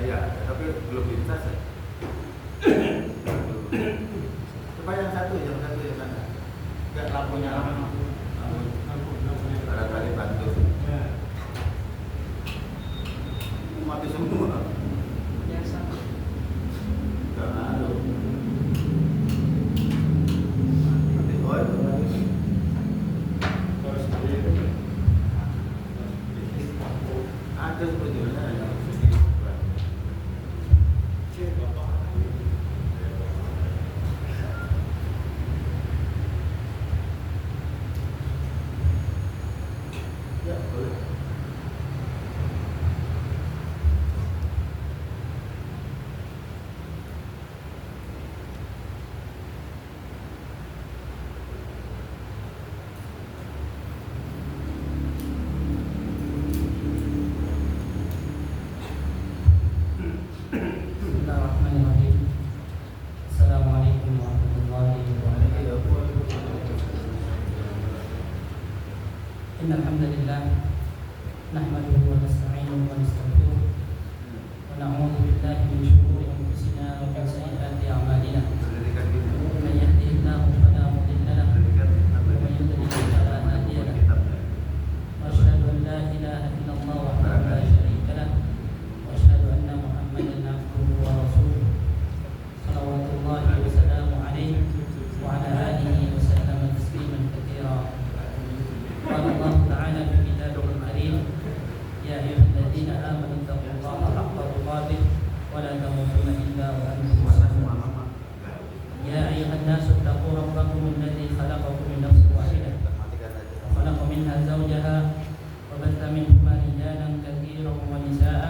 Ya, tapi belum bisa sih. Coba yang satu ya sana. Enggak lampunya lampu. Barangkali bantu. Mati semua. Biasa. Kalau mati oil ada sebetulnya yang sedikit ya boleh. Bismillahirrahmanirrahim. Assalamualaikum warahmatullahi wabarakatuh. Innal hamdalillah nahmaduhu wa nasta'inuhu wa nastaghfiruh wa na'udzu billahi min shururi anfusina wa min sayyiati a'malina. Man yahdihillahu fala mudilla lahu wa man yudlil fala hadiya lahu. Wa asyhadu an la ilaha illallah wahdahu la syarika lahu wa asyhadu anna Muhammadan abduhu wa rasuluh. Shalawatullahi wa salamu alaihi wa ala alihi wa sallama tasliman katsira. قال الله تعالى في كتابه الكريم يا أيها الذين آمنوا اتقوا الله حق تقاته ولا تموتن إلا وأنتم مسلمون. يا أيها الناس اتقوا ربكم الذي خلقكم من نفس واحدة وخلق منها زوجها وبث منهما رجالا كثيرا ونساء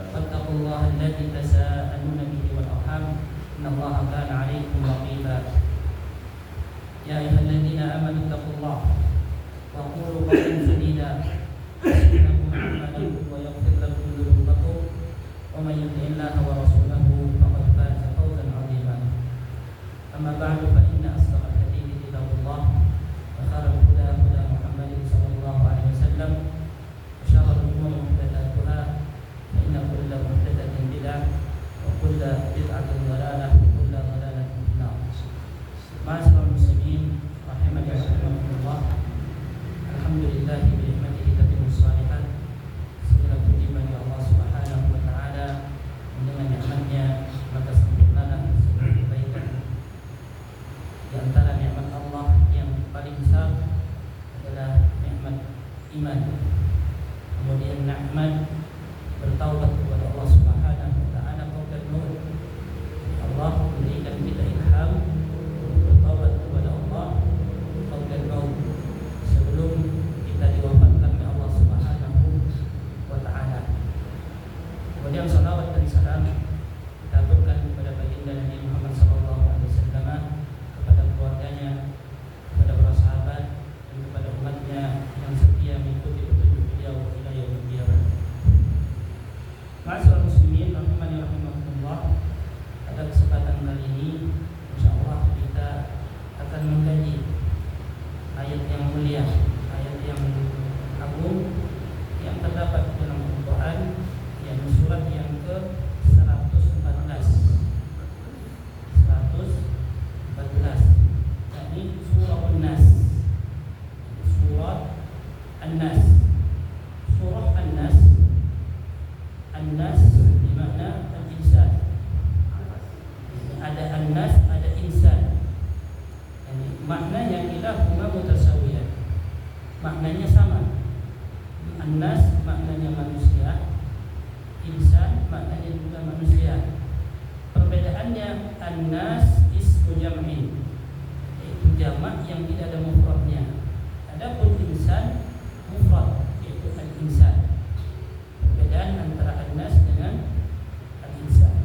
فاتقوا الله الذي تساءلون به والأرحام إن الله كان عليكم رقيبا. يا أيها الذين آمنوا اتقوا الله وقولوا قولا سديدا يغفر لكم أعمالكم ويغفر لكم ذنوبكم ومن يطع الله ورسوله فقد فاز فوزا عظيما. أما بعد فإن أصدق الحديث كتاب الله وخير الهدى هدى محمد صلى الله عليه وسلم وشر الأمور محدثاتها فإن كل محدثة بدعة وكل بدعة ضلالة وكل ضلالة في النار. معاشر المسلمين رحمني ورحمكم الله. Alhamdulillah bi'ni'matihi tatimmu shalihat. Segala puji bagi Allah Subhanahu wa taala, dengan nikmatnya maka sempurnalah segala kebaikan. Di antara nikmat Allah yang paling besar adalah nikmat iman. Kemudian nikmat bertaubat kepada Allah Subhanahu wa taala taubat nur. Allah memberikan kita ilham bertaubat kepada Allah taubat nur sebelum kita diwafatkan oleh Allah Subhanahu wa taala. Kemudian salawat dan salam kita aturkan kepada baginda Nabi Muhammad sallallahu alaihi wasallam, kepada keluarganya, kepada para sahabat dan kepada umatnya yang setia mengikuti petunjuk beliau hingga yaumil qiyamah. Ma'asyiral muslimin rahimani rahimakumullah. Pada kesempatan kali ini insyaallah kita akan mengkaji ayat yang mulia, ayat yang agung yang terdapat dalam Al-Quran, yang surat yang ke-114, yakni surah An-Nas. Surah An-Nas. Surah An-Nas. An-Nas bermakna al-insan. Ada An-Nas, ada insan. Maknanya kilahuma mutasawiyah. Maknanya sama. An-nas maknanya manusia, insan maknanya juga manusia. Perbedaannya an-nas ismu jam'in, yaitu jamak yang tidak ada mufradnya. Adapun insan mufrad, yaitu al-insan. Perbedaan antara an-nas dengan al-insan.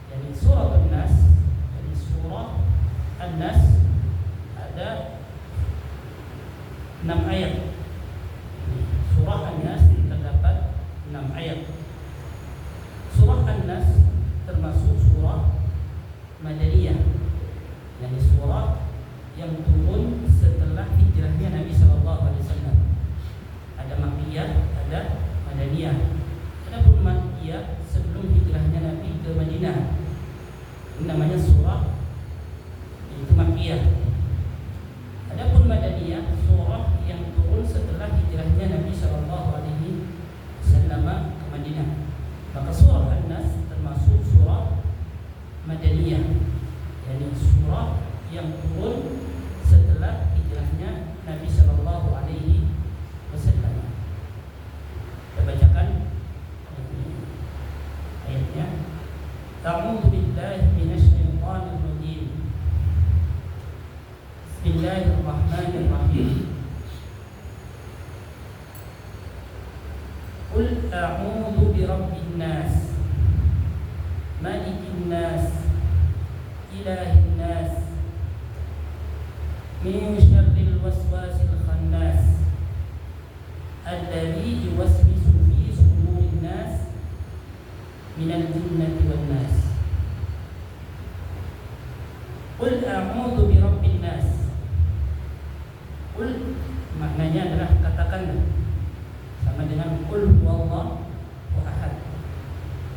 Jadi surah An-Nas, jadi surah An-Nas ada 6 ayat. Surah An-Nas terdapat 6 ayat. Surah An-Nas termasuk surah Madaniyah, yakni surah yang turun setelah hijrahnya Nabi SAW. Ada Makkiyah, ada Madaniyah. Adapun Makkiyah sebelum Madaniyah, yakni surah yang turun setelah hijrahnya Nabi Sallallahu Alaihi Wasallam. Kita bacakan ayatnya. A'udzu billahi minasyaitonir rajim. Bismillahirrahmanirrahim. Qul a'udzu birabbin nas, malikin nas, ilahin nas, min syarril waswasil khannas, alladzi yuwaswisu fi sudurin nas, minal jinnati wan nas. Qul a'udzu birabbin nas. Qul maknanya adalah katakanlah, sama dengan qul huwallahu ahad.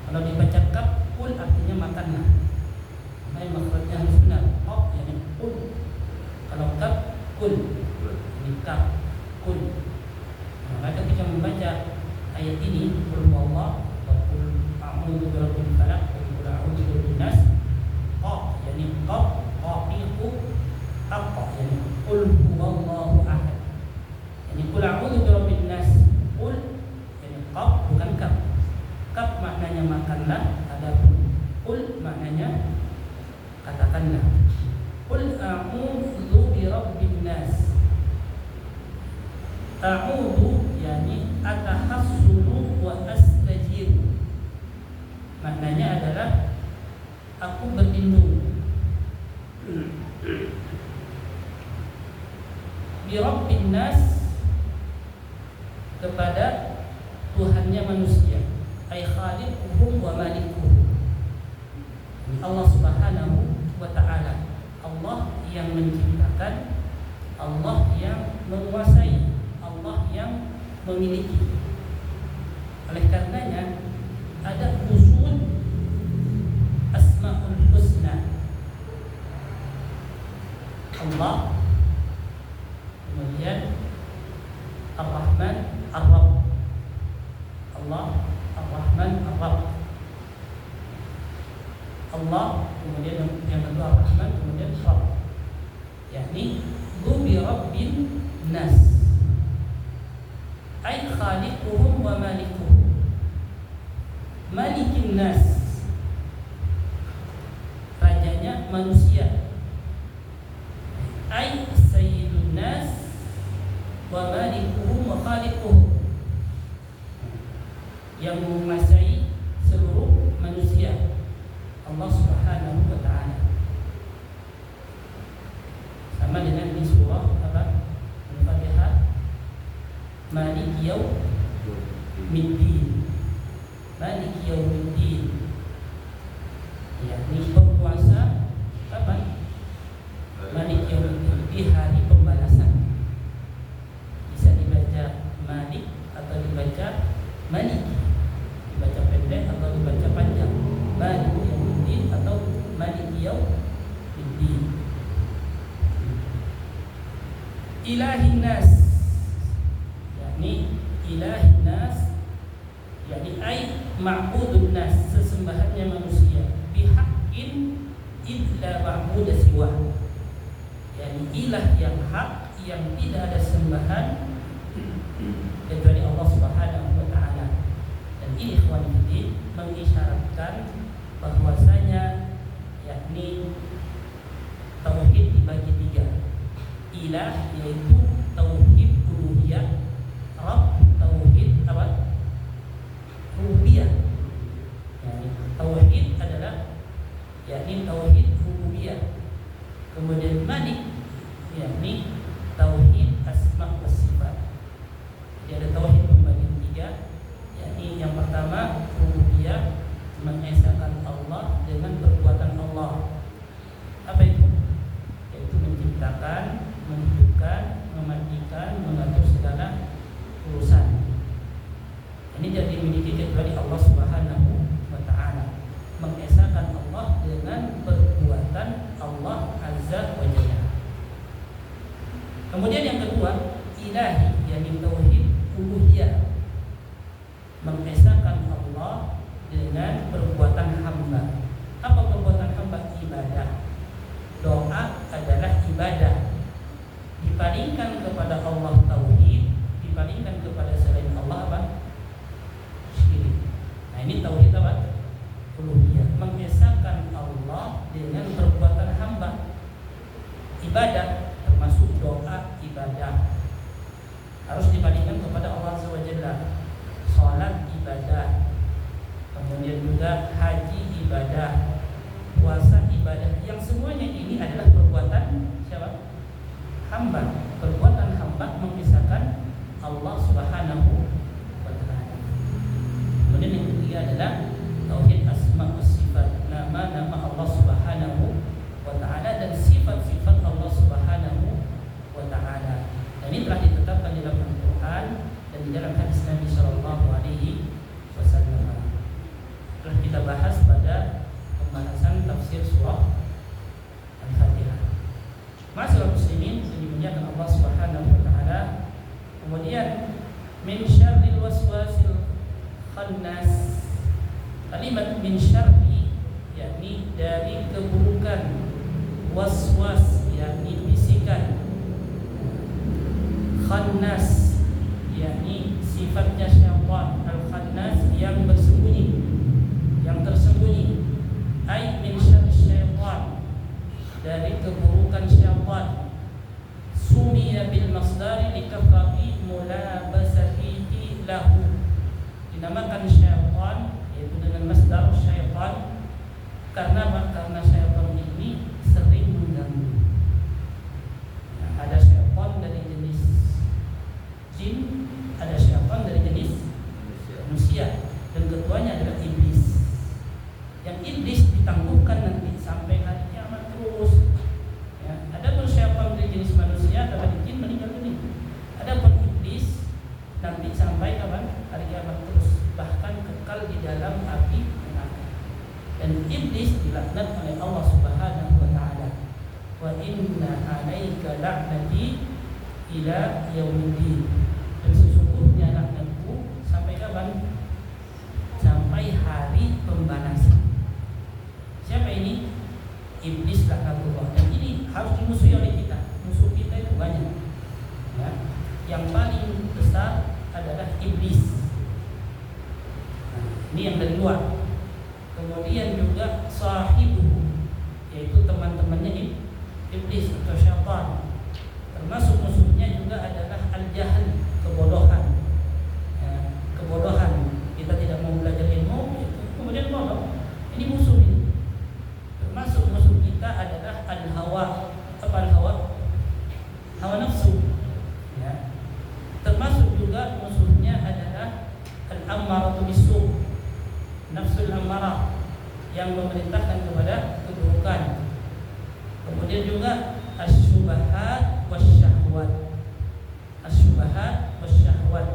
Kalau dibaca kaf, qul artinya makanlah. Maknanya makhrajnya harus benar. Oh, yakni qul. Kalau kaf, qul. Ini kaf, qul. Maka ketika membaca ayat ini, qul huwallahu wa qul a'udzu birabbil falaq wa qul a'udzu birabbin nas. Oh, yakni qaf, qafiqu, apa? Yakni qul huwallahu ahad. Yakni qul a'udzu birabbin nas. Qul yakni qaf bukan kaf. Kaf maknanya makanlah, adapun qul maknanya katakanlah. Qul a'udzu birabbin nas. A'udzu yakni atahassulu wa astajiru. Maknanya adalah aku berlindung. Birabbin nas, kepada Tuhannya manusia, ay khaliquhum wa malikuhum. Allah Subhanahu wa ta'ala, Allah yang menciptakan, Allah yang menguasai, Allah yang memiliki. Oleh karenanya ada usul Asmaul Husna. Allah, kemudian Ar-Rahman Ar-Rabb. Allah Ar-Rahman Ar-Rabb. Allah, kemudian yang kedua Ar-Rahman, kemudian Rabb. Yakni Bi Rabbin Nas, ay khaliquhum wa malikuhum. Malikin Nas, rajanya manusia, ay sayyidun nas wa malikuhum wa khaliquhum, yang menguasai seluruh manusia, Allah Subhanahu wa ta'ala. Sama dengan di surah apa? Al-Fatihah, Maliki Yaumiddin. Maliki Yaumiddin, yakni penguasa apa? Maliki Yaumiddin, di hari pembalasan. Bisa dibaca Malik atau dibaca Maliki, dibaca pendek atau dibaca panjang. Maliki Yaumiddin atau Maliki Yaumiddin. Ilahin nas, yakni ilahin nas, yakni ay ma'budun nas, sesembahannya manusia, bihaqqin illa ma'bud siwa, yakni ilah yang hak, yang tidak ada sembahan kecuali Allah Subhanahu wa ta'ala. Dan ini ikhwan fillah mengisyaratkan bahwasanya yakni tauhid dibagi tiga. Ilah yaitu tauhid uluhiyah, Rabb tauhid apa? Rububiyah. Yani tauhid adalah yakni tauhid rububiyah. Kemudian Malik yakni tauhid asma wa sifat. Jadi ada tauhid membagi tiga, yakni yang pertama rububiyah, mengesahkan Allah dengan perbuatan Allah. Apa itu? Yaitu menciptakan, menghidupkan, mematikan, mengatur segala urusan. Ini tidak dimiliki kecuali Allah Subhanahu wa ta'ala. Mengesahkan Allah dengan perbuatan Allah Azza wa Jalla. Kemudian yang kedua, ilahi, yakni tauhid uluhiyah, mengesahkan Allah dengan perbuatan hamba. Apa ibadah, puasa ibadah, yang semuanya ini adalah perbuatan siapa? Hamba. Perbuatan hamba memisahkan Allah Subhanahu wa taala. Kemudian yang ketiga adalah tauhid asma wa sifat, nama-nama Allah Subhanahu wa taala dan sifat-sifat Allah Subhanahu wa taala. Dan ini telah ditetapkan di dalam Al-Qur'an dan di dalam hadis Nabi sallallahu alaihi wasallam. Telah kita bahas pada pembahasan tafsir surah Al-Fatihah. Masyaallah muslimin yang dimuliakan Allah Subhanahu wa taala. Kemudian min syarril waswasil khannas. Kalimat min syarri yakni dari keburukan, waswas yakni bisikan, khannas yakni sifatnya syaitan, al-khannas yang bersembunyi, yang tersembunyi. Ai min syarri syaitan, dari keburukan syaitan. Sumiya bil masdari likafati mulabasatihi lahu, dinamakan syaitan yaitu dengan masdar syaitan karena syaitan ini sering mengganggu. Ada syaitan dari jenis jin, ada syaitan dari jenis manusia, dan ketuanya adalah iblis. Yang iblis ditangguhkan nanti sampai hari kiamat terus. Ya, adapun syaitan dari jenis manusia atau dari jin meninggal dunia. Adapun iblis nanti sampai kapan? Hari kiamat terus, bahkan kekal di dalam api neraka. Dan iblis dilaknat oleh Allah Subhanahu wa taala. Wa inna 'alaika la'nati ila yaumiddin. Dan sesungguhnya laknatku sampai kapan? Sampai hari pembalasan. Siapa ini? Iblis laknatullah. Dan ini harus dimusuhi oleh kita. Musuh kita itu banyak. Ya. Yang paling besar adalah iblis. Nah, ini yang dari luar. Kemudian juga sahibu, yaitu teman-temannya iblis atau syaitan. Termasuk musuhnya juga adalah al-jahl, kebodohan. Ya, kebodohan. Kita tidak mau belajar ilmu, kemudian bodoh. Ini musuh ini. Termasuk musuh kita adalah al-hawa. Apa al-hawa? Hawa nafsu. Ya. Termasuk juga musuhnya adalah al-ammaratu bis-su', nafsul ammarah, yang memerintahkan kepada keburukan. Kemudian juga asy-syubahat wasyahwat. Asy-syubahat wasyahwat.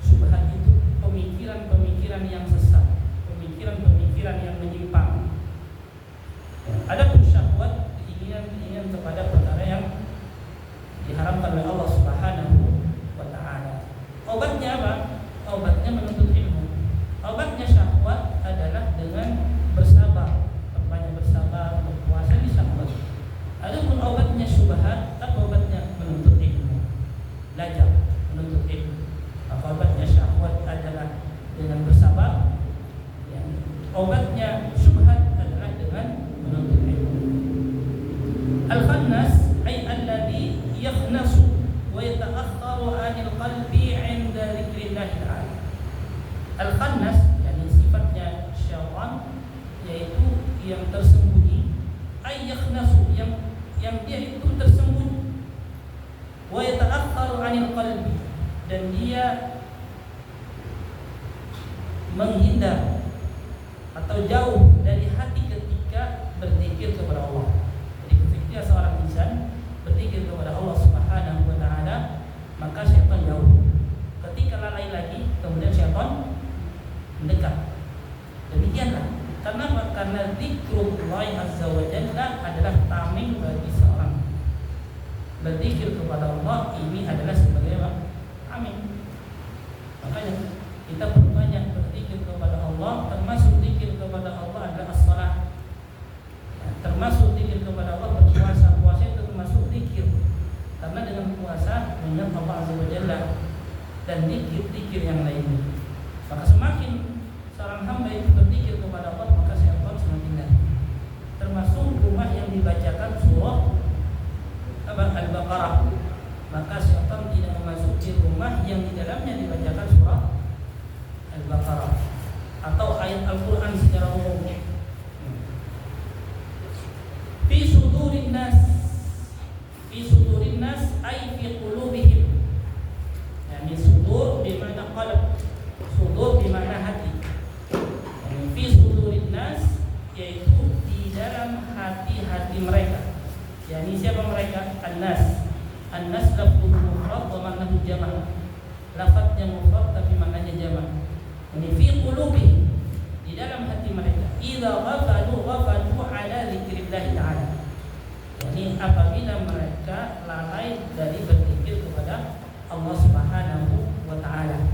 Syubhat itu pemikiran-pemikiran yang sesat, pemikiran-pemikiran yang menyimpang. Adapun syahwat, keinginan kepada perkara yang diharamkan oleh Allah Subhanahu wa taala. Obatnya apa? Obatnya menuntut ilmu. Obatnya syahwat adalah dengan bersabar, banyak bersabar, berpuasa di syahwat. Adapun obatnya syubhat, apa obatnya? Menuntut ilmu, belajar, menuntut ilmu. Maka obatnya syahwat adalah dengan bersabar. Ya. Obatnya syubhat adalah dengan menuntut ilmu. Al-khannas ay alladhi yakhnasu wa yata'akhkharu 'anil qalbi 'inda dzikrillah ta'ala. Al-khannas yakni sifatnya syaitan, yaitu yang tersembunyi. Ay yakhnasu, yang dia itu tersembunyi. Wa yata'akhkharu 'anil qalbi, dan dia menghindar atau jauh dari hati ketika berzikir kepada Allah. Jadi ketika seorang insan berzikir kepada Allah Subhanahu wa taala, maka syaitan jauh. Ketika lalai lagi, kemudian syaitan mendekat. Demikianlah. Karena zikrullah azza wa jalla adalah tameng bagi seorang. Berzikir kepada Allah ini adalah sebagai apa? Tameng. Makanya kita perbanyak berzikir kepada Allah, termasuk zikir kepada Allah adalah as-shalah. Ya, termasuk zikir kepada Allah berpuasa. Puasa itu termasuk zikir. Karena dengan puasa mengingat Allah azza wa jalla dan zikir yang lainnya. Maka semakin seorang hamba itu berzikir kepada Allah, maka syaitan semakin lari. Termasuk rumah yang dibacakan surah Al-Baqarah, maka syaitan tidak memasuki rumah yang di dalamnya dibacakan surah Al-Baqarah atau ayat Al-Quran secara umum. yaitu di dalam hati-hati mereka. Yani siapa mereka? An-nas. An-nas lafzul mufrad wa maknahu jama'. Lafaznya mufrad tapi maknanya jama'. Ini fi qulubihim, di dalam hati mereka. Idza ghafalu ala dzikrillah ta'ala. Yani apabila mereka lalai dari berzikir kepada Allah Subhanahu wa taala.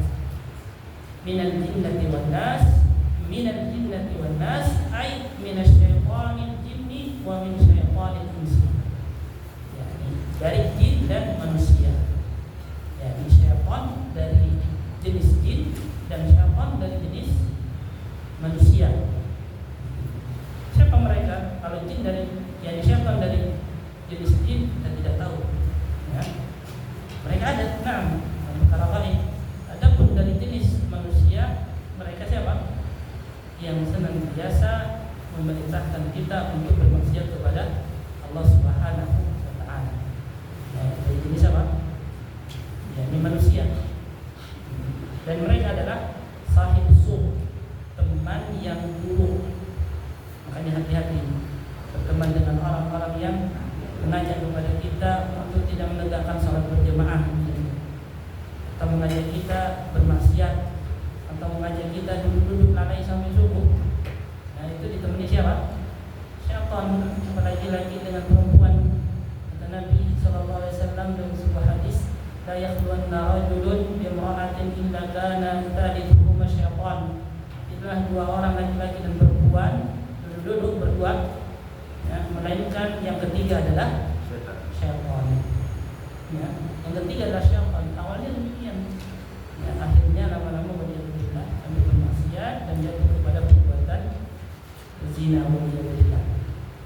Minal jinnati wan nas, minal jinnati wan nas ay minasyaitonil jinni wa min syaitonil insi. Yani dari jin dan manusia. Yani syaitan dari jenis jin dan syaitan dari jenis manusia. Siapa mereka? Kalau jin dari, yani syaitan dari jenis jin kita tidak tahu. Ya. Mereka ada 6 perkara lain. Adapun dari jenis manusia, mereka siapa? Yang senantiasa memerintahkan kita untuk bermaksiat kepada Allah Subhanahu wa taala. Nah, dari jenis apa? Ya, ini manusia. Dan mereka adalah sahib su', teman yang buruk. Makanya hati-hati berteman dengan orang-orang yang mengajak kepada kita untuk tidak menegakkan salat berjamaah, atau mengajak kita bermaksiat, atau mengajak kita duduk-duduk lalai sampai subuh. Nah, itu ditemani siapa? Syaitan. Apalagi lagi dengan perempuan. Kata Nabi SAW dalam sebuah hadis, la yakhluwanna rajulun bimra'atin illa kana thalithuhuma syaitan. Itulah 2 orang laki-laki dan perempuan duduk berdua, ya, melainkan yang ketiga adalah syaitan. Ya, yang ketiga adalah syaitan. Awalnya demikian. Ya, akhirnya lama-lama waliyadzubillah kami bermaksiat dan jatuh kepada perbuatan zina waliyadzubillah.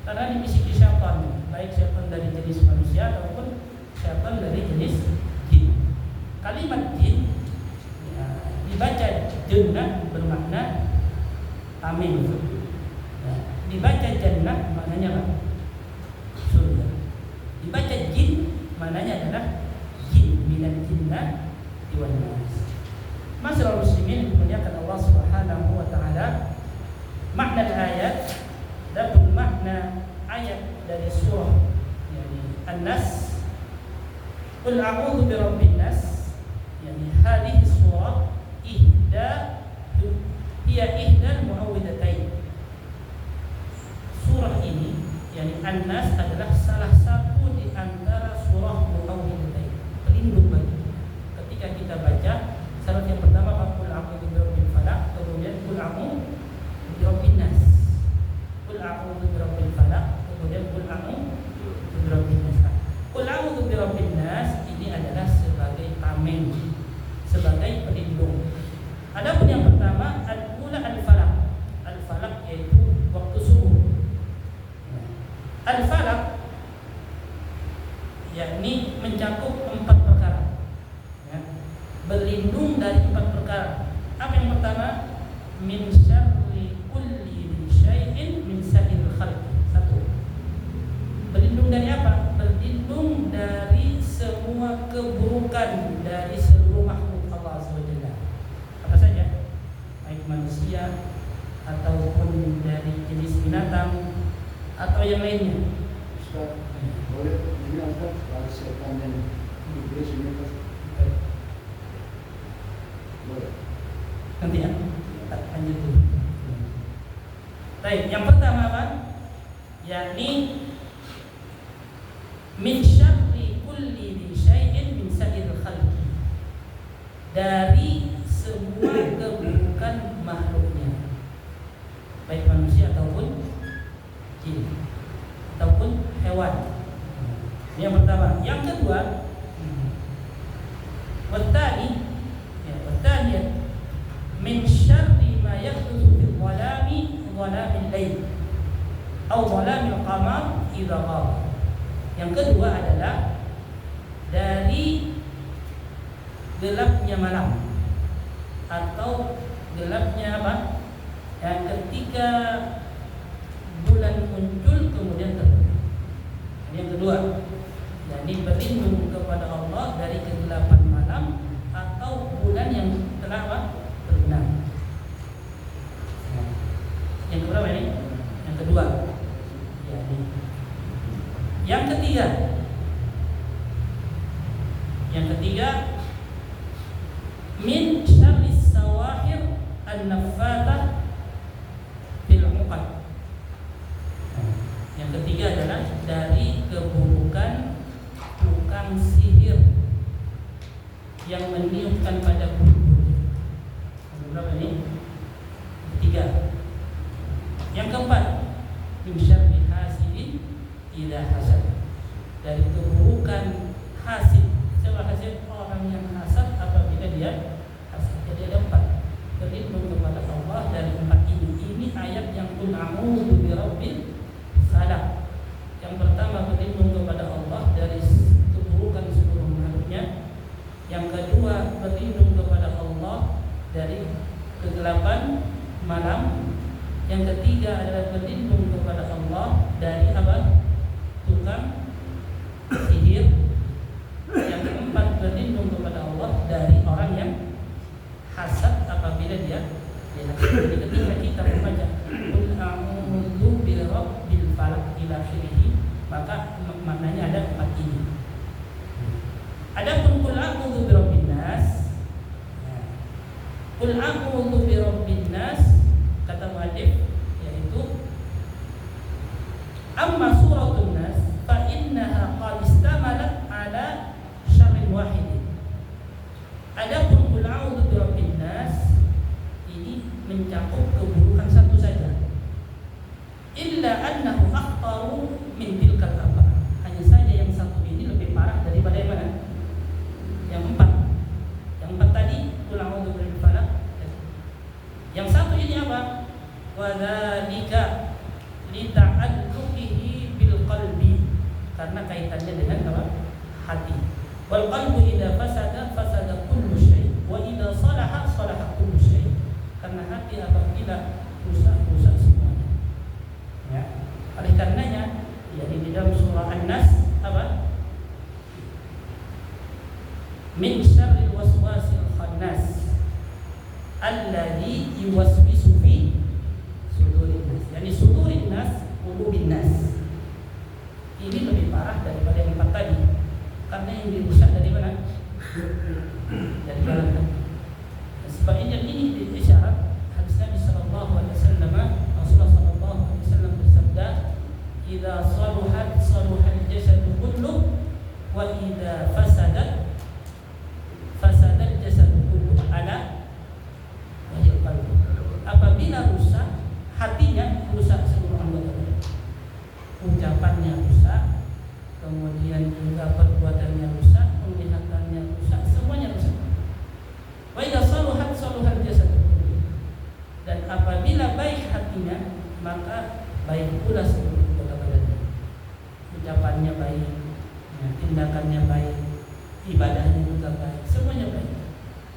Karena dibisiki syaitan, baik syaitan dari jenis manusia ataupun syaitan dari jenis jin. Kalimat jin ya, dibaca jannah bermakna amin. Ya, dibaca jannah maknanya apa? Surga. Dibaca jin maknanya adalah jin, minal jinnah wan nas. Masyaallah muslimin dimuliakan Allah Subhanahu wa taala. Makna ayat dan makna ayat dari surah yani An-Nas. Qul a'udzu birabbin nas. Yani hadhihi surah ihda muawwidhatain. Surah ini yani An-Nas adalah salah satu di antara surah muawwidhatain, pelindung bagi ketika kita baca. Syarat yang pertama qul a'udzu birabbil falaq, kemudian qul a'udzu birabbin nas. Qul a'udzu birabbil falaq, kemudian qul a'udzu birabbin nas. Qul a'udzu birabbin nas ini adalah sebagai tameng, sebagai pelindung. Adapun yang pertama al-ula al-falaq. Al-falaq yaitu waktu subuh. Al-falaq yakni mencakup 4 perkara. Ya. Berlindung dari 4 perkara. Apa yang pertama? Min syarri kulli syai'in min sa'il khalq. 1. Berlindung dari apa? Berlindung dari semua keburukan dari seluruh makhluk Allah SWT. Apa saja? Baik manusia ataupun dari jenis binatang atau yang lainnya. Ustaz, boleh diangkat dari setan dan iblis ini Ustaz? Boleh. Nanti ya, tak lanjut dulu. Baik, yang pertama apa? Yakni min syarri kulli syai'in min sa'il khalqi. Dari semua keburukan makhluknya, baik manusia ataupun jin ataupun hewan. Yang pertama. Yang kedua, Wattani min syarri ma yahdutsu fil dhalamil lail atau dhalamil qamar idza ghaba. Yang kedua adalah dari gelapnya malam atau gelapnya apa? Yang ketika bulan muncul kemudian terbenam. Yang kedua, yakni berlindung kepada Allah dari kegelapan malam atau bulan yang telah terbenam. Yang keberapa ini? Yang kedua. Ya, ini. Yang ketiga min syarris sawahir an-naffathah fil 'uqad. Yang ketiga adalah dari keburukan tukang sihir yang meniupkan pada bulu. Berapa ini? Ketiga. Yang keempat, min syarri hasidin idza hasad. Dari keburukan hasid. Siapa hasid? Orang yang hasad apabila dia hasad. Jadi ada 4. Berlindung kepada Allah dari 4 ini. Ini ayat yang qul a'udzu birabbil falaq. Yang pertama berlindung kepada Allah dari keburukan seluruh makhluknya. Yang kedua berlindung kepada Allah dari kegelapan malam. Yang ketiga adalah berlindung kepada Allah dari apa? Tukang sihir. Yang keempat berlindung kepada Allah dari orang yang hasad apabila dia hasad. Jadi ketika kita membaca qul a'udzu birabbil falaq ila akhirih, maka maknanya ada 4 ini. Adapun qul a'udzu birabbin nas, qul a'udzu birabbin nas, kata muallif, yaitu amma suratun nas fa innaha qad istamalat ala syarrin wahid. Adapun qul a'udzu birabbin nas ini mencakup keburukan satu saja. Illa annahu akhtaru min tilkal arba'ah. Hanya saja yang satu ini lebih parah daripada yang mana? Yang 4. Yang 4 tadi qul a'udzu birabbil falaq. Yang satu ini apa? Wa dzalika li ta'alluqihi bil qalbi. Karena kaitannya dengan apa? Hati. Wal qalbu idza fasada fasada kullu syai' wa idza salaha salaha kullu syai'. Karena hati apabila rusak semuanya. Ya. Oleh karenanya, yakni di dalam surah An-Nas apa? Min syarril waswasil khannas alladzi yuwaswisu fi sudurin nas. Yani sudurin nas, qulubin nas. Ini lebih parah daripada yang 4 tadi. Karena yang dirusak dari mana? Dari dalam hati. Sebab ini isyarat hadis Nabi sallallahu alaihi wasallam. Rasulullah sallallahu alaihi wasallam bersabda, "Idza saluhat saluhal jasadu kullu wa idza fasadat fasadal jasadu kullu." Ala wahil qalbi. Apabila rusak hatinya, rusak seluruh anggota badan. Ucapannya rusak, kemudian juga perbuatannya rusak, penglihatannya rusak, semuanya rusak. Wa idza saluhat saluhal jasadu kullu. Dan apabila baik hatinya, maka baik pula seluruh anggota badannya. Ucapannya baik, tindakannya baik, ibadahnya juga baik, semuanya baik.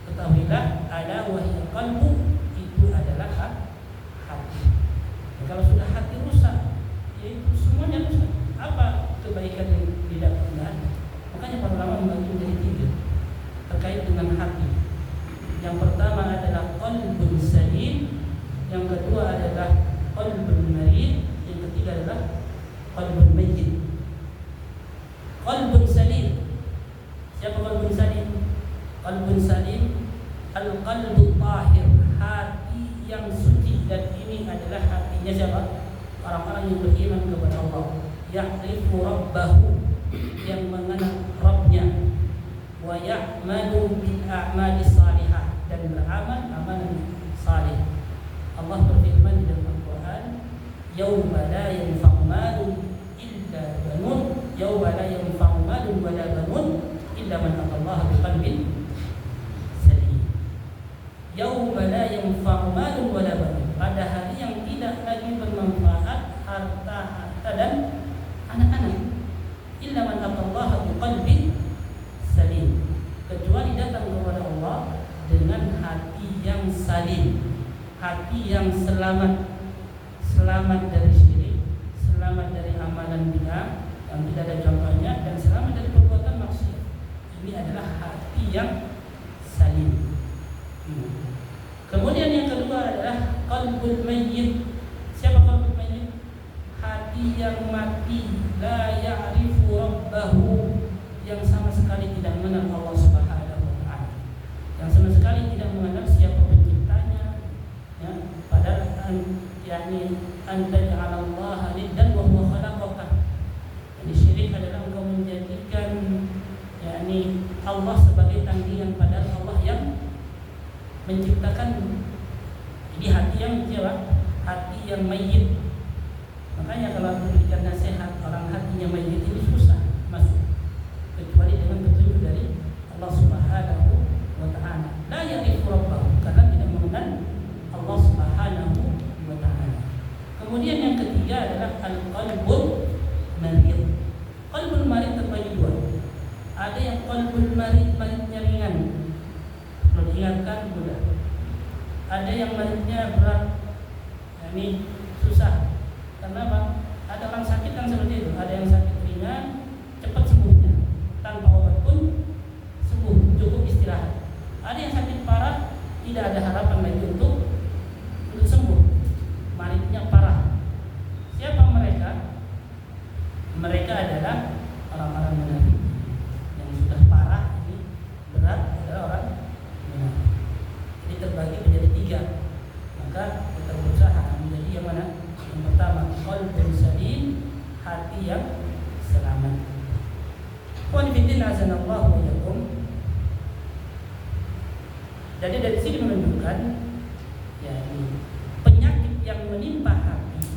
Ketahuilah ala wahil qalbu, itu adalah hati. Dan kalau sudah hati rusak, yaitu semuanya rusak. Apa kebaikan yang didapatkan? Makanya para ulama membagi menjadi 3 terkait dengan hati. Yang pertama adalah qalbun salim, yang kedua adalah qalbun marid, yang ketiga adalah qalbun mayyit. Qalbun salim. Siapa qalbun salim? Qalbun salim al-qalbu tahir, hati yang suci. Dan ini adalah hatinya siapa? Orang-orang yang beriman kepada Allah, ya'rifu rabbahu, yang mengenal Rabbnya, wa ya'malu bil a'mali salihah, dan beramal amalan salih. Allah berfirman di dalam Al-Quran, yauma la yanfa'u malun illa banun, yauma la yanfa'u malun wa la banun illa man atallaha biqalbin salim. Yauma la yanfa'u malun wa la banun, pada hari yang tidak lagi bermanfaat harta dan anak-anak, illa man atallaha biqalbin salim, kecuali datang kepada Allah dengan hati yang salim, hati yang selamat dari syirik, selamat dari amalan bid'ah yang tidak ada contohnya, dan selamat dari perbuatan maksiat. Ini adalah hati yang salim. Kemudian yang kedua adalah qalbul mayyit. Siapa qalbul mayyit? hati yang mati, la ya'rifu rabbahu, yang sama sekali tidak mengenal Allah Subhanahu wa taala, yang sama sekali tidak mengenal siapa penciptanya, ya, padahal yakni anta ja'alallaha niddan wa huwa khalaqaka. Jadi syirik adalah engkau menjadikan yakni Allah sebagai tandingan, padahal Allah yang menciptakan. Jadi hati yang siapa? Hati yang mayit. Makanya kalau memberikan nasihat orang hatinya mayit ini susah masuk, kecuali dengan petunjuk dari Allah Subhanahu wa taala. La ya'rifu rabbahu, karena tidak mengenal Allah Subhanahu wa taala. Kemudian yang ketiga adalah al-qalbul marid. Qalbul marid terbagi dua. Ada yang qalbul marid, maridnya ringan, perlu diingatkan mudah. Ada yang maridnya berat, ini susah. Karena apa? Ada orang sakit kan seperti itu. Ada yang sakit ringan, cepat sembuhnya, tanpa obat pun sembuh, cukup istirahat. Ada yang sakit parah, tidak ada harapan lagi untuk sembuh, maridnya parah. Siapa mereka? Mereka adalah orang-orang munafik yang sudah parah, ini berat adalah orang munafik. Jadi terbagi menjadi tiga. Maka kita berusaha menjadi yang mana? Yang pertama, qalbun salim, hati yang selamat. Wa fillah azanallahu wa yakum. Jadi dari sini menunjukkan yakni penyakit yang menimpa hati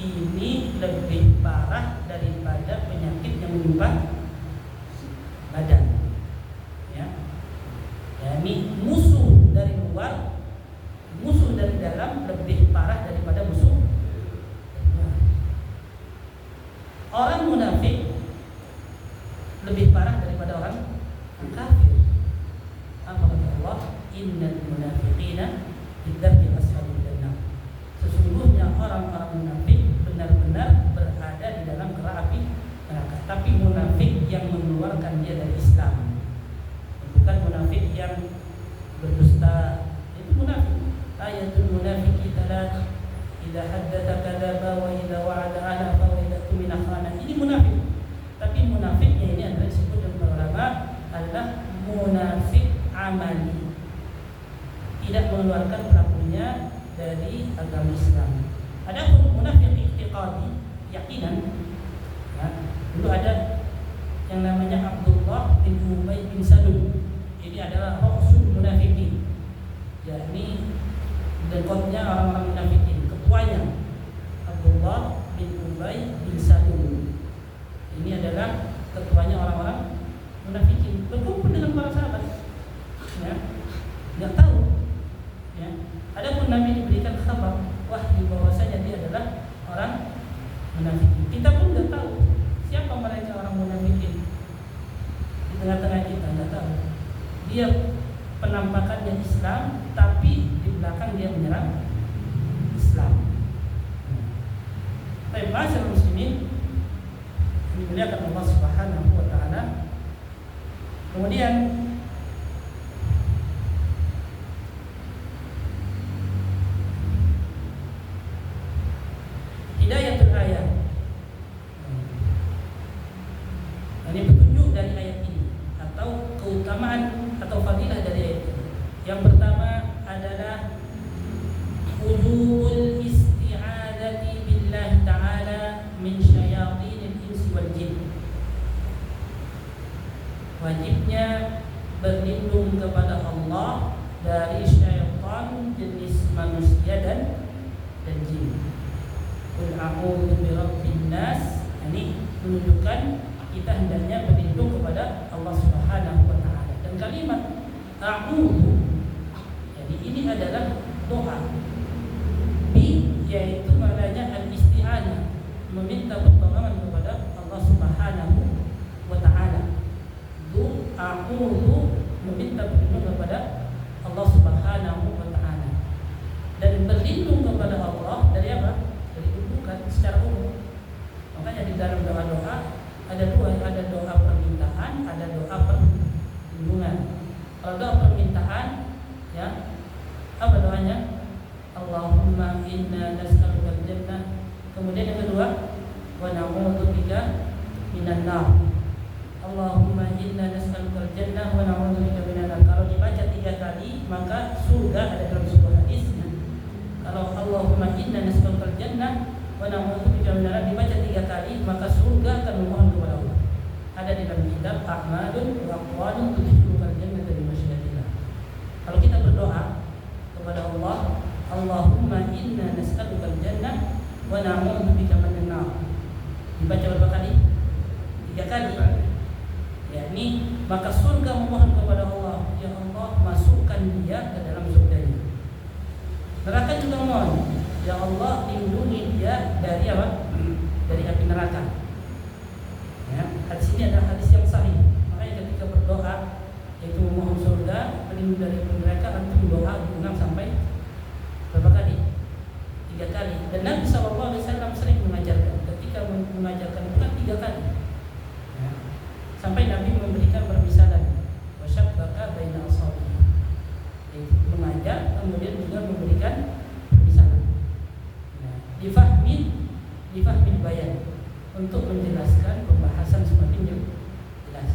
ini lebih parah daripada penyakit yang menimpa badan. Ya. Yakni musuh dari luar, musuh dari dalam lebih parah daripada musuh. Orang munafik lebih parah daripada orang kafir. Apa kata Allah? Innal munafiqina fi dzarkil asfali minan nar. Sesungguhnya orang-orang munafik benar-benar berada di dalam kera api neraka. Tapi munafik yang mengeluarkan dia dari Islam, bukan munafik yang berdusta. Itu munafik. Ayatul munafiqi talat, idza haddatsa kadzaba wa idza wa'ada ahla wa idza tumina khana. Ini munafik. Tapi munafiknya ini adalah disebut oleh ulama adalah munafik amali, tidak mengeluarkan pelakunya dari agama Islam. Adapun munafik i'tiqadi, keyakinan, ya, dulu ada yang namanya Abdullah bin Ubay bin Salul. Ini adalah rasul munafikin, yakni dekotnya orang-orang munafikin, ketuanya Abdullah bin Ubay bin Salul. Ini adalah ketuanya orang-orang munafikin, berkumpul dengan para sahabat, ya, nggak tahu, ya. Adapun Nabi diberikan kabar wahyu bahwasanya dia adalah orang munafikin. Kita pun nggak tahu siapa mereka orang munafikin. Di tengah-tengah kita nggak tahu. Dia penampakannya Islam, tapi di belakang dia menyerang Islam. Tapi masyarakat muslimin dimuliakan Allah Subhanahu wa taala. Kemudian hidayatul ayat. Ini petunjuk dari ayat ini atau keutamaan atau fadilah dari ayat ini. Yang pertama adalah wujubul isti'adzati billahi ta'ala min syayatinil insi wal jin. Wajibnya berlindung kepada Allah dari syaitan jenis manusia dan jin. Qul a'udzu birabbin nas. Ini menunjukkan kita hendaknya berlindung kepada Allah Subhanahu wa taala. Dan kalimat a'udzu, jadi ini adalah doa. Bi yaitu maknanya al-isti'anah, meminta pertolongan kepada Allah Subhanahu wa taala. A'udzu, meminta perlindungan kepada Allah Subhanahu wa taala. Dan berlindung kepada Allah dari apa? Dari keburukan secara umum. Makanya di dalam doa-doa ada dua, ada doa permintaan, ada doa perlindungan. Kalau doa permintaan, ya, apa doanya? Allahumma inna nas'aluka al-jannah. Kemudian yang kedua, minan nar. Allahumma inna nas'aluka al-jannah wa na'udzubika minan nar. Kalau dibaca 3 kali maka surga, ada dalam sebuah hadis. Kalau Allahumma inna nas'aluka al-jannah wa na'udzubika minan nar dibaca 3 kali maka surga akan memohon kepada Allah. Ada di dalam kitab A'malun wa Aqwalun tudkhilukal jannata bi masyiatillah. Kalau kita berdoa kepada Allah, Allahumma inna nas'aluka al-jannah wa na'udzubika minan nar. Dibaca berapa kali? 3 kali. Yakni maka surga memohon kepada Allah, ya Allah masukkan dia ke dalam surga-Nya. Neraka juga mohon, ya Allah lindungi dia dari apa? Dari api neraka. Ya, hadis ini adalah hadis yang sahih. Makanya ketika berdoa yaitu memohon surga, berlindung dari api neraka, antum doa diulang sampai berapa kali? 3 kali. Dan Nabi SAW sering mengajarkan, ketika mengajarkan bukan 3 kali. Ya. Sampai Nabi memberikan permisalan, wasyabbaka baina asabihi. Mengajar kemudian juga memberikan permisalan. Nah, difahmin bayan untuk menjelaskan pembahasan semakin jelas.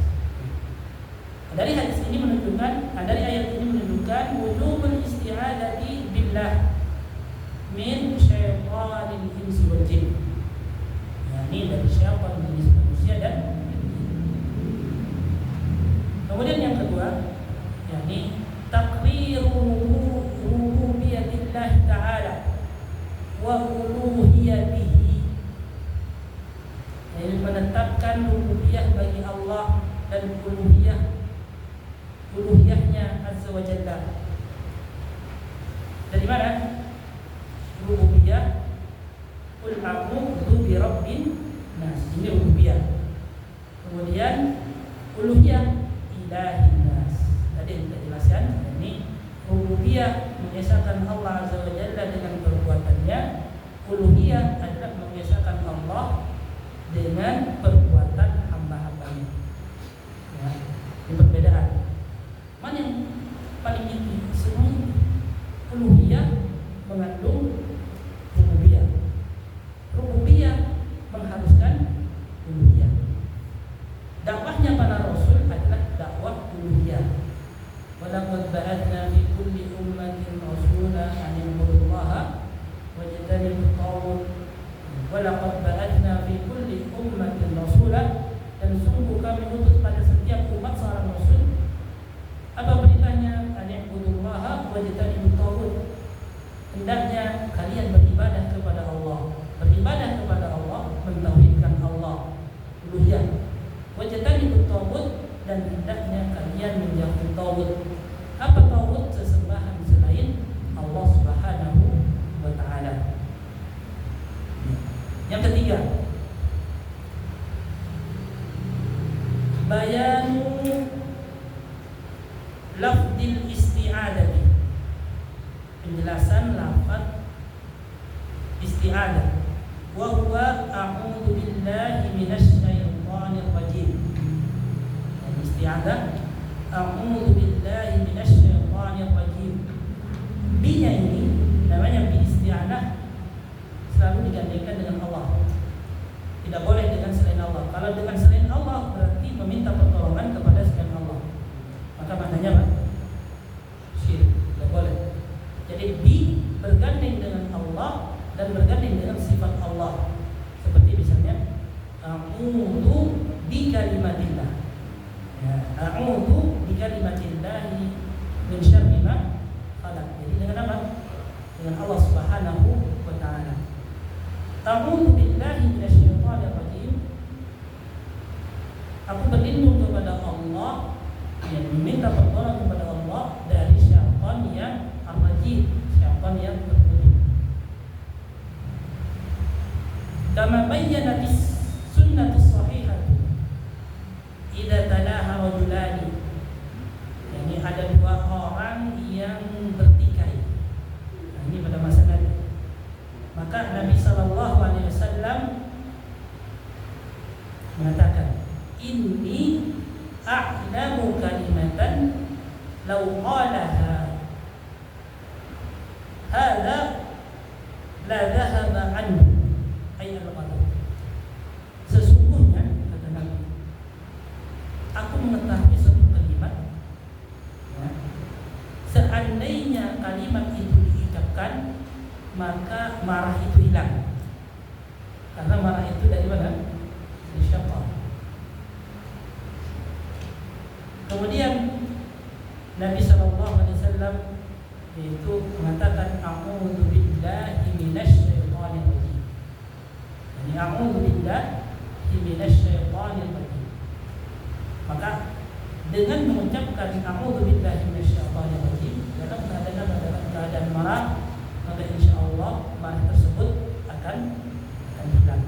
Dari hadis ini menunjukkan, dari ayat ini menunjukkan wujubul isti'adzati billah min syaitanil insi wal jin. Yani dari syaitan jenis manusia dan kemudian yang kedua, yakni taqriru rububiyatillah ta'ala wa uluhiyatihi. Yaitu menetapkan rububiyah bagi Allah dan uluhiyahnya azza wa jalla. Dari mana? Rububiyah qul a'udzu bi rabbin nas. Ini rububiyah. Kemudian uluhiyah ilahin nas. Tadi kita jelaskan, ini rububiyah mengesahkan Allah azza wa jalla dengan perbuatannya, uluhiyah adalah mengesahkan Allah dengan perbuatan hamba-hambanya. Ya, ini perbedaan. Mana yang paling inti? Semua ini. Uluhiyah mengandung rububiyah. Rububiyah mengharuskan uluhiyah. Dakwahnya para rasul adalah dakwah uluhiyah. Walaqad ba'atsna fi kulli ummatin rasulan an i'budullaha wajtanibut taghut. Walaqad ba'atsna fi kulli ummatin rasulan, dan sungguh kami utus pada setiap umat seorang rasul. Apa perintahnya? An i'budullaha wajtanibut taghut. Hendaknya kalian beribadah kepada Allah. Beribadah kepada Allah, mentauhidkan Allah, uluhiyah. Wajtanibut taghut, dan hendaknya kalian menjauhi taghut. Apa taghut? Sesembahan selain Allah Subhanahu wa taala. Yang ketiga, bayanu lafdil isti'adzati. Penjelasan lafaz isti'adzah. Wa huwa a'udzu billahi minasy syaithanir rajim. Isti'adzah, a'udzu billahi minasy syaithanir rajim. Bi-nya ini namanya bi isti'adzah, selalu digandengkan dengan Allah. Tidak boleh dengan selain Allah. Kalau dengan selain Allah berarti meminta pertolongan kepada selain Allah. Maka maknanya apa? Syirik. Tidak boleh. Jadi bi bergandeng dengan Allah dan bergandeng dengan sifat Allah. Seperti misalnya a'udzu bi kalimatillah. Ya, a'udzu bi kalimatillah min syarri ma khalaq. Jadi dengan apa? Dengan Allah Subhanahu wa taala. A'udzu billahi minasyaitonir rajim. Aku berlindung kepada Allah, yang meminta pertolongan kepada Allah dari syaitan yang ar-rajim, syaitan yang terkutuk. Kama bayyana bis sunnatus sahihah idza talaha rajulani. Yani ada 2 orang yang bertikai. Nah, ini pada masa Nabi. Maka Nabi SAW mengatakan, inni a'lamu kalimatan law qalaha hadza la dhahaba anhu ay al-qadar. Sesungguhnya, kata Nabi hilang. Karena marah itu dari mana? Dari syaitan. Kemudian Nabi SAW yaitu mengatakan a'udzu billahi minasyaitonir rajim. Yani a'udzu billahi minasyaitonir rajim. Maka dengan mengucapkan a'udzu billahi minasyaitonir rajim dalam keadaan marah, maka insyaallah marah tersebut akan hilang.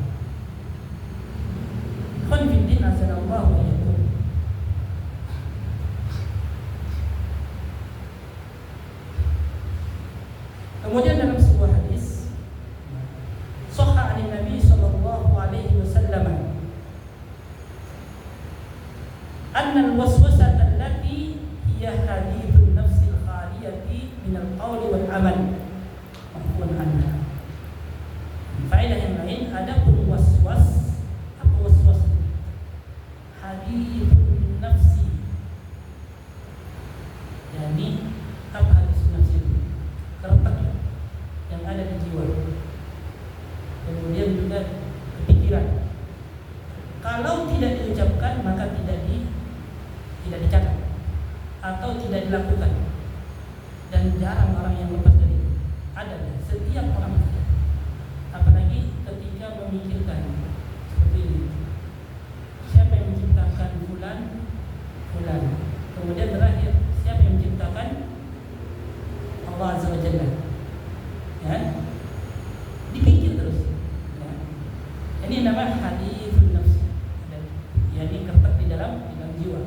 Ikhwan fillah azanallahu wa iyyakum. Kemudian dalam sebuah hadis sahha 'an Nabi sallallahu alaihi wasallam anna al-waswasata allati hiya hadithun nafsi al-khaliyati min al-qawli wal amal mahfun anha. Faedah yang lain, ada pun waswas. Apa waswas? Hadithun nafsi. Yani apa hadithun nafsi itu? Keretak yang ada di jiwa. Kemudian juga kepikiran. Kalau tidak diucapkan maka tidak dicatat atau tidak dilakukan. Dan jarang orang yang lepas dari itu. Ada setiap orang. Apalagi ketika memikirkan seperti ini. Siapa yang menciptakan fulan? Kemudian terakhir, siapa yang menciptakan? Allah Azza wa Jalla. Ya. Dipikir terus. Ya. Ini namanya hadithun nafsi. Yani kertak di dalam jiwa.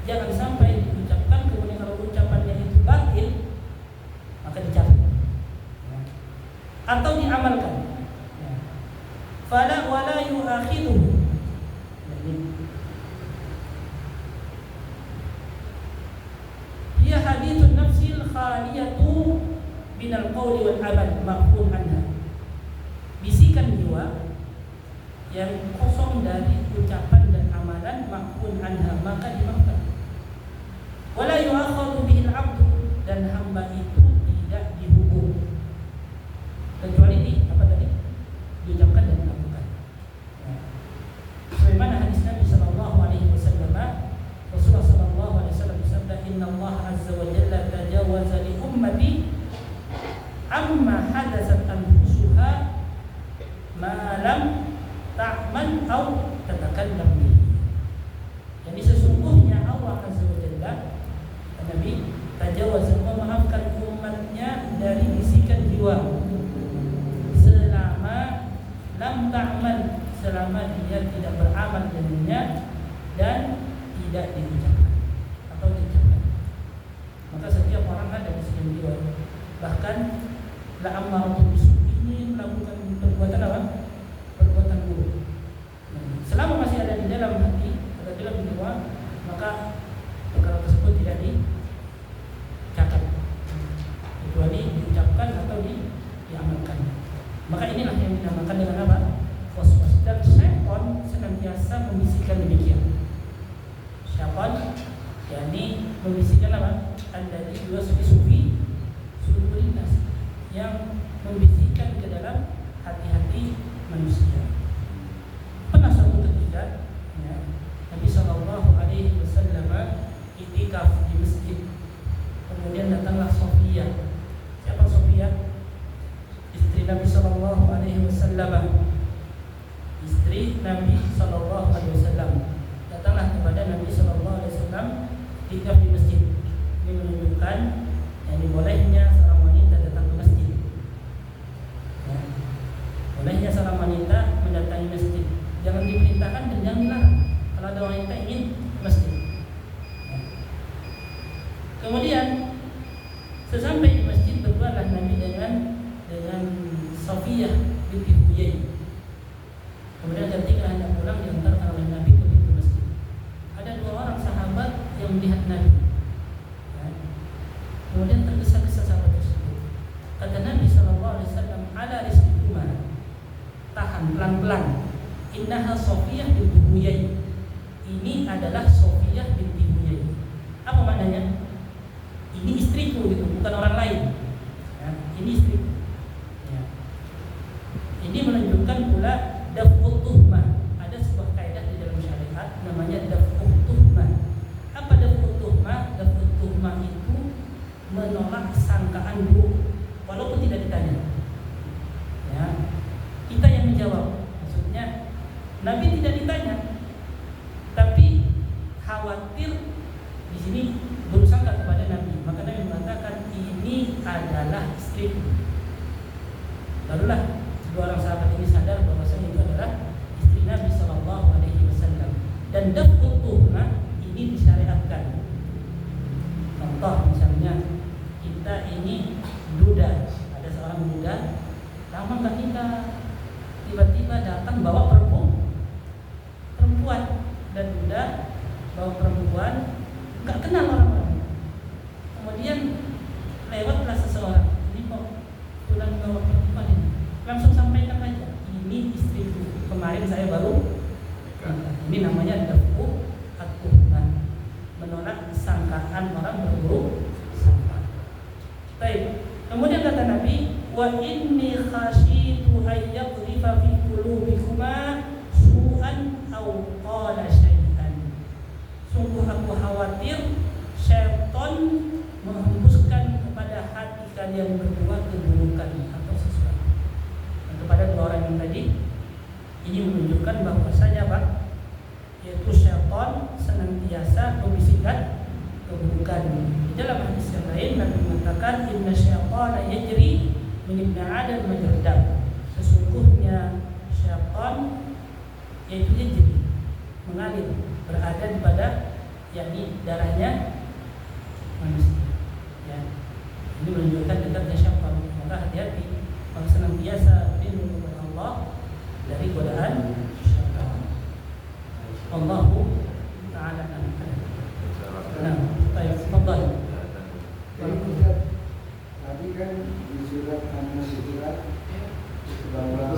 Jangan sampai diucapkan kemudian kalau ucapannya itu batil maka dicatat. Ya. Atau diamalkan. Ya. Fala wala yu'akhiduhu. Ia hadithun nafsil khaliyatu minal qawli wal amal ma'fun anha. Bisikan jiwa yang kosong dari ucapan dan amalan ma'fun anha, maka dimaafkan. Wala yu'akhadhu bihil 'abdu, dan hamba itu tidak dihukum kecuali diucapkan dan dilakukan. Sebagaimana hadis Nabi sallallahu alaihi wasallam, Rasulullah sallallahu alaihi wasallam bersabda, "Inna Allah azza wa jalla tajawaza li ummati amma hadatsat anfusuha ma lam ta'man aw tatakallam bihi." Jadi sesungguhnya Allah azza wa jalla, Nabi tajawaza, memaafkan umatnya dari bisikan jiwa selama lam ta'man, selama dia tidak beramal dengannya dan tidak diucapkan atau diucapkan. Maka setiap orang ada bisikan jiwa. Bahkan la ammaratu bisu, ini melakukan perbuatan apa? Perbuatan buruk. Selama masih ada di dalam hati, ada di dalam jiwa, maka perkara tersebut tidak dicatat kecuali diucapkan atau diamalkan. Maka inilah yang dinamakan dengan apa? Waswas. Dan syaitan senantiasa membisikkan demikian. Syaitan yakni membisikkan apa? Alladzi yuwaswisu fi sudurin nas, yang membisikkan ke dalam hati-hati manusia. Pernah suatu ketika Nabi sallallahu alaihi wasallam itikaf di masjid. Kemudian datanglah Sofia. Siapa Sofia? Istri Nabi sallallahu alaihi wasallam. Istri Nabi sallallahu alaihi wasallam datanglah kepada Nabi sallallahu alaihi wasallam itikaf di masjid. Ini menunjukkan yang bolehnya seorang wanita datang ke masjid. Ya. Bolehnya seorang wanita mendatangi masjid. Jangan diperintahkan dan jangan dilarang. Kalau ada wanita ingin ke masjid. Ya. Kemudian sesampai di masjid berbuatlah Nabi dengan Safiyah binti Huyai. Kemudian ketika hendak pulang diantarkan oleh Nabi ke pintu masjid. Ada dua orang sahabat yang melihat Nabi. Ya. Kemudian tergesa-gesa sahabat tersebut. Kata Nabi SAW, "Ala rizqikuma." Tahan pelan-pelan. Innaha Safiyah binti Huyai. Ini adalah Safiyah binti Huyai. Apa maknanya? Ini istriku gitu, bukan orang lain. Ya, ini istriku. Ya. Ini menunjukkan pula daf'ut tuhmah. Ada sebuah kaidah di dalam syariat namanya daf'ut tuhmah. Apa daf'ut tuhmah? Daf'ut tuhmah itu menolak sangkaan buruk walaupun tidak ditanya. Ya, kita yang menjawab. Maksudnya Nabi tidak ditanya, tapi khawatir di sini bersangka kepada Nabi. Maka Nabi mengatakan ini adalah istriku. Barulah dua orang sahabat ini sadar bahwasanya itu adalah istri Nabi Shallallahu Alaihi Wasallam. Dan daf'ut tuhmah ini disyariatkan. Contoh misalnya kita ini duda, ada seorang duda lama nggak nikah, tiba-tiba datang bawa perempuan dan duda bawa perempuan, nggak kenal orang-orang. Kemudian lewatlah seseorang, ini kok pulang bawa perempuan ini, langsung sampaikan aja, ini istriku, kemarin saya baru nikah. Ini namanya daf'ut tuhmah, menolak sangkaan orang berburuk sangka. Baik. Kemudian kata Nabi, wa inni khasyitu ay yaqdhifa fi qulubikuma su'an aw qala syai'an. Sungguh aku khawatir syaitan menghembuskan kepada hati kalian berdua keburukan atau sesuatu. Dan kepada dua orang yang tadi, ini menunjukkan bahwasanya Pak, yaitu syaitan senantiasa membisikkan keburukan. Di dalam hadis yang lain Nabi mengatakan inna syaitana yajri min ibni Adam majrad dam. Sesungguhnya syaitan yaitu yajri, mengalir, berada di pada yakni darahnya manusia. Ya. Ini menunjukkan dekatnya syaitan. Maka hati-hati, maka senantiasa berlindung kepada Allah dari godaan syaitan. Allahu ta'ala a'lam. Nah, baik, tafadhal. Tadi kan di surat An-Nas bahwa